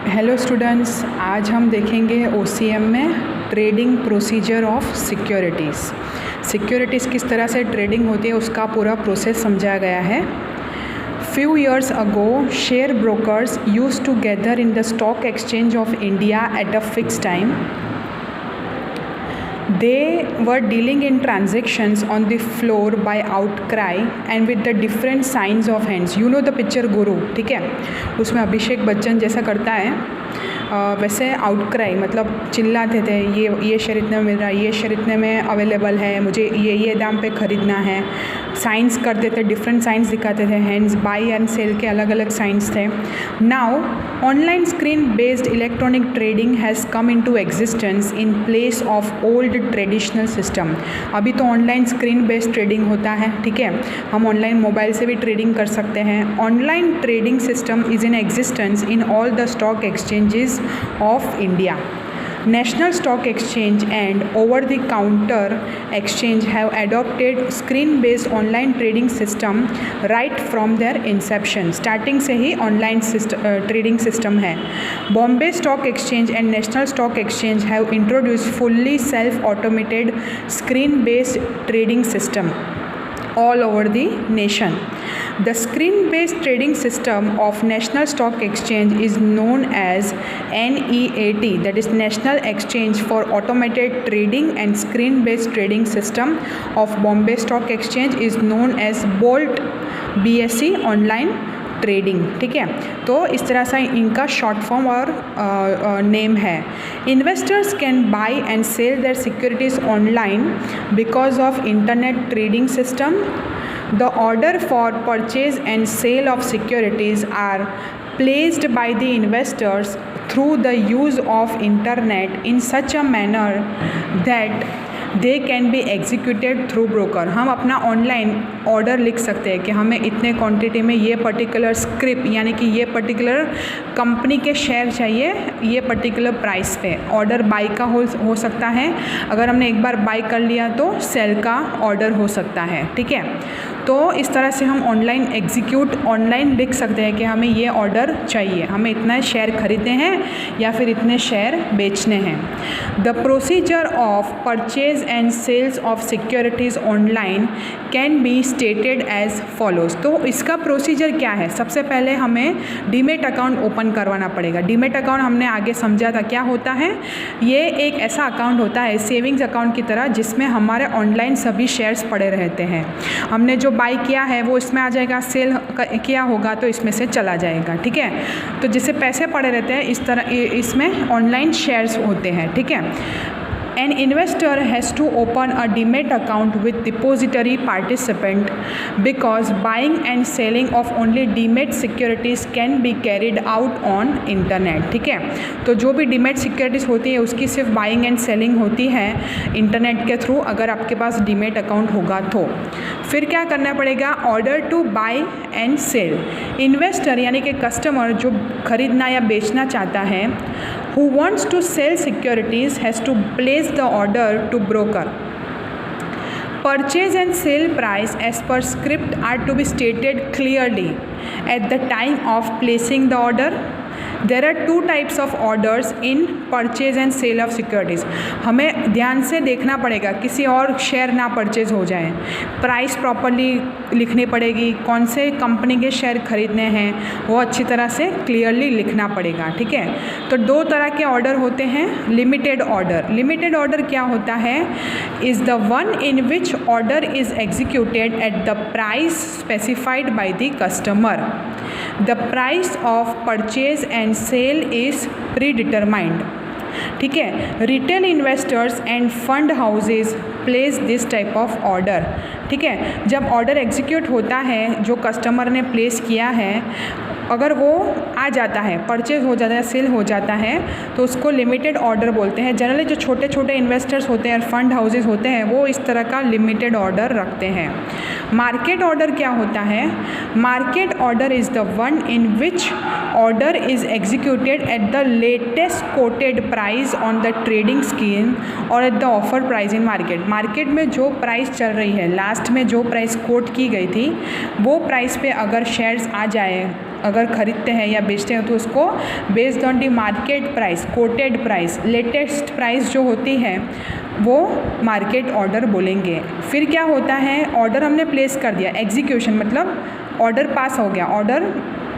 Hello students, आज हम देखेंगे ओसीएम में ट्रेडिंग प्रोसीजर ऑफ सिक्योरिटीज़ किस तरह से ट्रेडिंग होती है उसका पूरा प्रोसेस समझाया गया है। Few years ago, share brokers used to gather in the stock exchange of India at a fixed time. They were dealing in transactions on the floor by outcry and with the different signs of hands. You know the picture Guru, ठीक है, उसमें अभिषेक बच्चन जैसा करता है वैसे outcry मतलब चिल्लाते थे, ये शेयर इतने में मिल रहा है, ये शेयर इतने में अवेलेबल है, मुझे ये दाम पे ख़रीदना है। साइंस करते थे, डिफरेंट साइंस दिखाते थे, हैंड्स बाई एंड सेल के अलग अलग साइंस थे। Now online screen based electronic trading has come into existence in place of old traditional system. अभी तो ऑनलाइन स्क्रीन बेस्ड ट्रेडिंग होता है, ठीक है, हम ऑनलाइन मोबाइल से भी ट्रेडिंग कर सकते हैं। Online trading system is in existence in all the stock exchanges of India. National Stock Exchange and over-the-counter exchange have adopted screen-based online trading system right from their inception. Starting से ही online trading system है. Bombay Stock Exchange and National Stock Exchange have introduced fully self-automated screen-based trading system all over the nation. The screen-based trading system of National Stock Exchange is known as NEAT, that is National Exchange for Automated Trading, and screen-based trading system of Bombay Stock Exchange is known as BOLT BSE Online trading, ठीक है। तो इस तरह से इनका short form और name है। Investors can buy and sell their securities online because of internet trading system. The order for purchase and sale of securities are placed by the investors through the use of internet in such a manner that they can be executed through broker. हम अपना online order लिख सकते हैं कि हमें इतने quantity में ये पर्टिकुलर स्क्रिप यानी कि ये पर्टिकुलर कंपनी के शेयर चाहिए, ये पर्टिकुलर प्राइस पे ऑर्डर बाई का हो सकता है। अगर हमने एक बार बाई कर लिया तो सेल का ऑर्डर हो सकता है, ठीक है। तो इस तरह से हम ऑनलाइन लिख सकते हैं कि हमें ये ऑर्डर चाहिए, हमें इतना शेयर खरीदने हैं या फिर इतने शेयर बेचने हैं। The procedure of purchase and sales of securities online can be stated as follows. तो इसका प्रोसीजर क्या है? सबसे पहले हमें डीमेट अकाउंट ओपन करवाना पड़ेगा। डीमेट अकाउंट हमने आगे समझा था क्या होता है। ये एक ऐसा अकाउंट होता है सेविंग्स अकाउंट की तरह जिसमें हमारे ऑनलाइन सभी शेयर्स पड़े रहते हैं। हमने जो बाई किया है वो इसमें आ जाएगा, सेल किया होगा तो इसमें से चला जाएगा, ठीक है। तो जिससे पैसे पड़े रहते हैं इस तरह इसमें ऑनलाइन शेयर्स होते हैं, ठीक है। An investor has to open a demat account with depository participant because buying and selling of only demat securities can be carried out on internet, ठीक है। तो जो भी डीमेट सिक्योरिटीज़ होती है उसकी सिर्फ बाइंग एंड सेलिंग होती है इंटरनेट के थ्रू, अगर आपके पास डीमेट अकाउंट होगा तो। फिर क्या करना पड़ेगा? Order to buy and sell. Investor यानी कि कस्टमर जो खरीदना या बेचना चाहता है, who wants to sell securities has to place the order to broker. Purchase and sale price as per script are to be stated clearly at the time of placing the order. There are two types of orders in purchase and sale of securities. हमें ध्यान से देखना पड़ेगा किसी और share ना purchase हो जाए, प्राइस प्रॉपरली लिखनी पड़ेगी, कौन से कंपनी के शेयर खरीदने हैं वो अच्छी तरह से क्लियरली लिखना पड़ेगा, ठीक है। तो दो तरह के ऑर्डर होते हैं। Limited order. लिमिटेड ऑर्डर क्या होता है? Is the one in which order is executed at the price specified by the customer. The price of purchase and sale is predetermined, ठीक है। Retail investors and fund houses place this type of order, ठीक है। जब order execute होता है जो customer ने place किया है, अगर वो आ जाता है, परचेज हो जाता है, सेल हो जाता है, तो उसको लिमिटेड ऑर्डर बोलते हैं। जनरली जो छोटे छोटे इन्वेस्टर्स होते हैं, फंड हाउसेज होते हैं, वो इस तरह का लिमिटेड ऑर्डर रखते हैं। मार्केट ऑर्डर क्या होता है? Market order is the one in which order is executed at the latest quoted price on the trading scheme और at the offer price in market. Market में जो प्राइस चल रही है, लास्ट में जो प्राइस कोट की गई थी, वो प्राइस पे अगर शेयर्स आ जाए अगर ख़रीदते हैं या बेचते हैं तो उसको based on the market price, coated price, latest price जो होती है वो मार्केट ऑर्डर बोलेंगे। फिर क्या होता है, ऑर्डर हमने प्लेस कर दिया, एग्जीक्यूशन मतलब ऑर्डर पास हो गया, ऑर्डर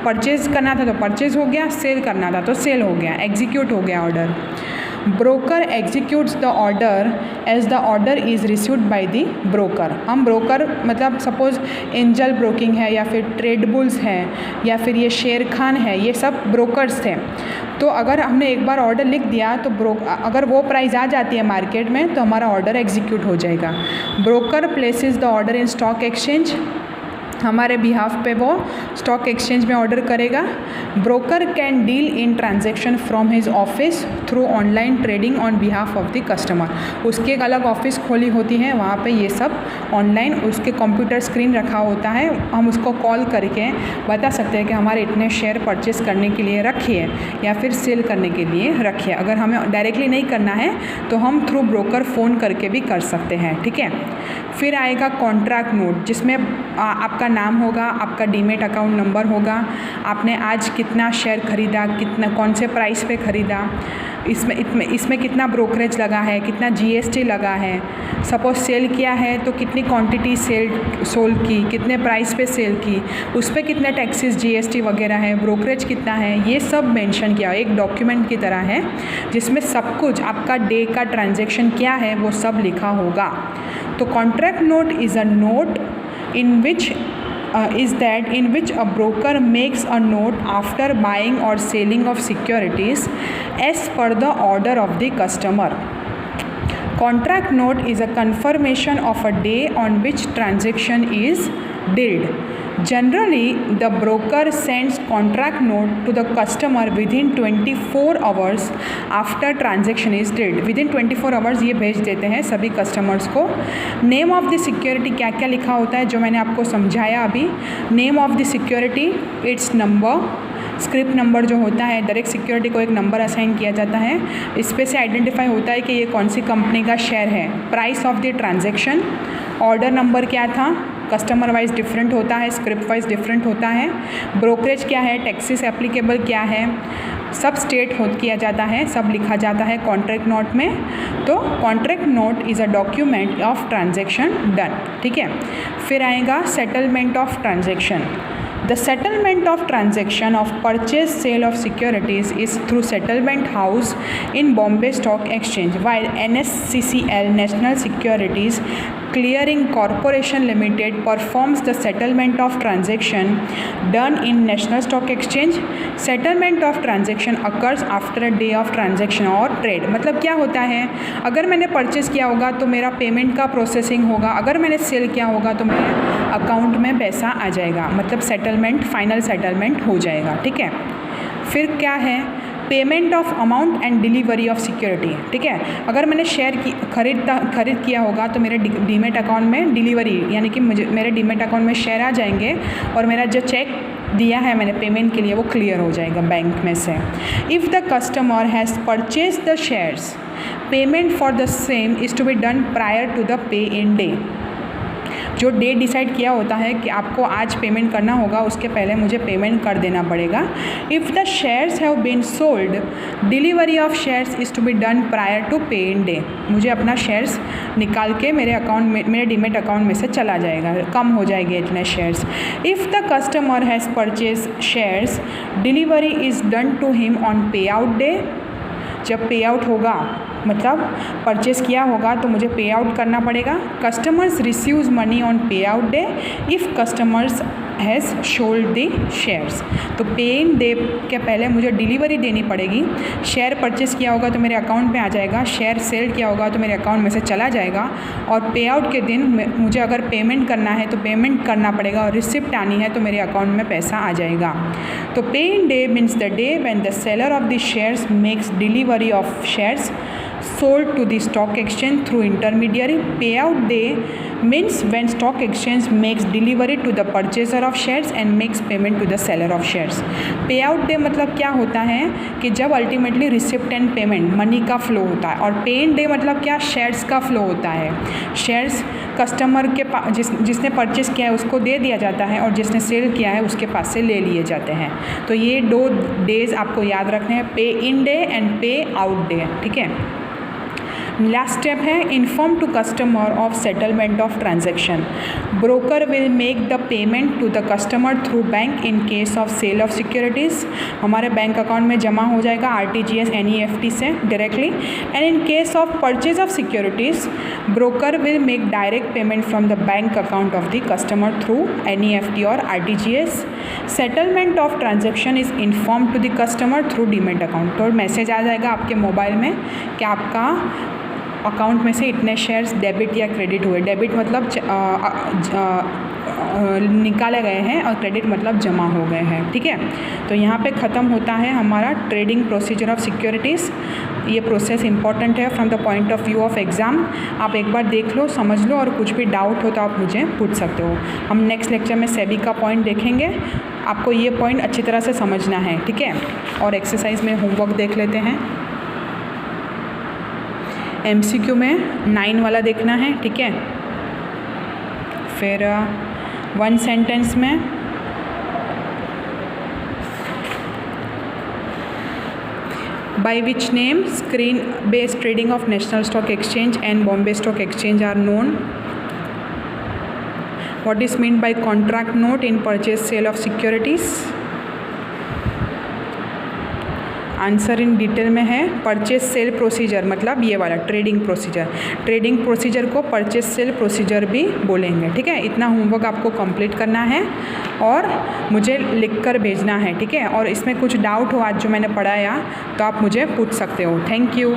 परचेज करना था तो परचेज हो गया, सेल करना था तो सेल हो गया, एग्जीक्यूट हो गया order. Broker executes the order as the order is received by the broker. हम ब्रोकर मतलब सपोज एंजल ब्रोकिंग है या फिर ट्रेडबुल्स है या फिर ये शेर खान है, ये सब ब्रोकर्स थे। तो अगर हमने एक बार ऑर्डर लिख दिया तो अगर वो प्राइस आ जाती है मार्केट में तो हमारा ऑर्डर एग्जीक्यूट हो जाएगा। Broker places the order in stock exchange, हमारे बिहाफ पे वो स्टॉक एक्सचेंज में ऑर्डर करेगा। Broker can deal in transaction from his office through online trading on behalf of the customer. उसकी एक अलग ऑफिस खोली होती है, वहाँ पे ये सब ऑनलाइन उसके कंप्यूटर स्क्रीन रखा होता है, हम उसको कॉल करके बता सकते हैं कि हमारे इतने शेयर परचेस करने के लिए रखिए या फिर सेल करने के लिए रखिए। अगर हमें डायरेक्टली नहीं करना है तो हम थ्रू ब्रोकर फ़ोन करके भी कर सकते हैं, ठीक है। फिर आएगा कॉन्ट्रैक्ट नोट, जिसमें आपका नाम होगा, आपका डीमेट अकाउंट नंबर होगा, आपने आज कितना शेयर खरीदा, कितना कौन से प्राइस पे खरीदा, इसमें कितना ब्रोकरेज लगा है, कितना जीएसटी लगा है, सपोज सेल किया है तो कितनी क्वांटिटी सोल की, कितने प्राइस पे सेल की, उस पर कितने टैक्सेस जीएसटी वगैरह है, ब्रोकरेज कितना है, ये सब मेंशन किया, एक डॉक्यूमेंट की तरह है जिसमें सब कुछ आपका डे का ट्रांजैक्शन क्या है वो सब लिखा होगा। तो contract note is a note in which a broker makes a note after buying or selling of securities as per the order of the customer. Contract note is a confirmation of a day on which transaction is dealt. Generally, the broker sends contract note to the customer within 24 hours after transaction is dealt. Within 24 hours ये भेज देते हैं सभी customers को। Name of the security क्या क्या लिखा होता है जो मैंने आपको समझाया अभी। Name of the security, it's number, script number जो होता है, दर एक सिक्योरिटी को एक नंबर असाइन किया जाता है, इस पे से आइडेंटिफाई होता है कि ये कौन सी कंपनी का शेयर है। Price of the transaction, order number क्या था, कस्टमर वाइज डिफरेंट होता है, स्क्रिप्ट वाइज डिफरेंट होता है, ब्रोकरेज क्या है, टैक्सेस एप्लीकेबल क्या है, सब स्टेट किया जाता है, सब लिखा जाता है कॉन्ट्रैक्ट नोट में। तो contract note is a document of transaction done, ठीक है। फिर आएगा settlement of transaction. The settlement of transaction of purchase sale of securities is through settlement house in Bombay Stock Exchange, while NSCCL National Securities Clearing Corporation Limited performs the settlement of transaction done in National Stock Exchange. Settlement of transaction occurs after a day of transaction or trade. मतलब क्या होता है, अगर मैंने purchase किया होगा तो मेरा पेमेंट का प्रोसेसिंग होगा, अगर मैंने सेल किया होगा तो मेरे अकाउंट में पैसा आ जाएगा, मतलब सेटलमेंट, फाइनल सेटलमेंट हो जाएगा, ठीक है। फिर क्या है, payment of amount and delivery of security, ठीक है। अगर मैंने शेयर खरीद किया होगा तो मेरे डीमेट अकाउंट में डिलीवरी यानी कि मेरे डीमेट अकाउंट में शेयर आ जाएंगे और मेरा जो चेक दिया है मैंने पेमेंट के लिए वो क्लियर हो जाएगा बैंक में से। If the customer has purchase the shares, payment for the same is to be done prior to the pay in day. जो डे डिसाइड किया होता है कि आपको आज पेमेंट करना होगा, उसके पहले मुझे पेमेंट कर देना पड़ेगा। If the shares have been sold, delivery of shares is to be done prior to pay in day. मुझे अपना शेयर्स निकाल के मेरे अकाउंट में, मेरे डीमेट अकाउंट में से चला जाएगा, कम हो जाएंगे इतने shares. If the customer has purchase shares, delivery is done to him on pay out day. जब पे आउट होगा मतलब परचेस किया होगा तो मुझे पे आउट करना पड़ेगा। Customers receives money on pay out day if customers has sold the shares. तो पे इन डे के पहले मुझे डिलीवरी देनी पड़ेगी। शेयर परचेस किया होगा तो मेरे अकाउंट में आ जाएगा, शेयर सेल किया होगा तो मेरे अकाउंट में से चला जाएगा, और पे आउट के दिन मुझे अगर पेमेंट करना है तो पेमेंट करना पड़ेगा, और रिसिप्ट आनी है तो मेरे अकाउंट में पैसा आ जाएगा। तो पे in day means the day when the seller of the shares makes delivery of shares sold to the stock exchange through intermediary. Payout day means when stock exchange makes delivery to the purchaser of shares and makes payment to the seller of shares. Payout day मतलब क्या होता है कि जब ultimately receipt and payment money का flow होता है, और पे इन डे मतलब क्या, शेयर्स का फ्लो होता है। शेयर्स कस्टमर के पास जिसने परचेस किया है उसको दे दिया जाता है, और जिसने सेल किया है उसके पास से ले लिए जाते हैं। तो ये 2 डेज आपको याद रखने हैं, pay in day and pay out day, ठीक है। लास्ट स्टेप है inform to customer of settlement of transaction. Broker will make the payment to the customer through bank in case of sale of securities. हमारे bank account में जमा हो जाएगा RTGS NEFT से directly. And in case of purchase of securities broker will make direct payment from the bank account of the customer through NEFT और RTGS। Settlement of transaction is inform to the customer through demat account. तो message आ जाएगा आपके mobile में कि आपका account में से इतने शेयर्स डेबिट या क्रेडिट हुए। डेबिट मतलब निकाले गए हैं और क्रेडिट मतलब जमा हो गए हैं, ठीक है। तो यहाँ पे ख़त्म होता है हमारा ट्रेडिंग प्रोसीजर ऑफ सिक्योरिटीज़। ये प्रोसेस इंपॉर्टेंट है from the point of view of exam. आप एक बार देख लो, समझ लो, और कुछ भी डाउट हो तो आप मुझे पूछ सकते हो। हम नेक्स्ट लेक्चर में सेबी का पॉइंट देखेंगे। आपको ये पॉइंट अच्छी तरह से समझना है, ठीक है। और एक्सरसाइज में होमवर्क देख लेते हैं। MCQ में 9 वाला देखना है, ठीक है। फिर 1 सेंटेंस में by which name screen based trading of National Stock Exchange and Bombay Stock Exchange are known. What is mean by contract note in purchase sale of securities. Answer in detail में है परचेज सेल प्रोसीजर, मतलब ये वाला trading procedure. Trading procedure को purchase sale procedure भी बोलेंगे, ठीक है। इतना होमवर्क आपको कंप्लीट करना है और मुझे लिखकर भेजना है, ठीक है। और इसमें कुछ डाउट हो आज जो मैंने पढ़ाया तो आप मुझे पूछ सकते हो। Thank you.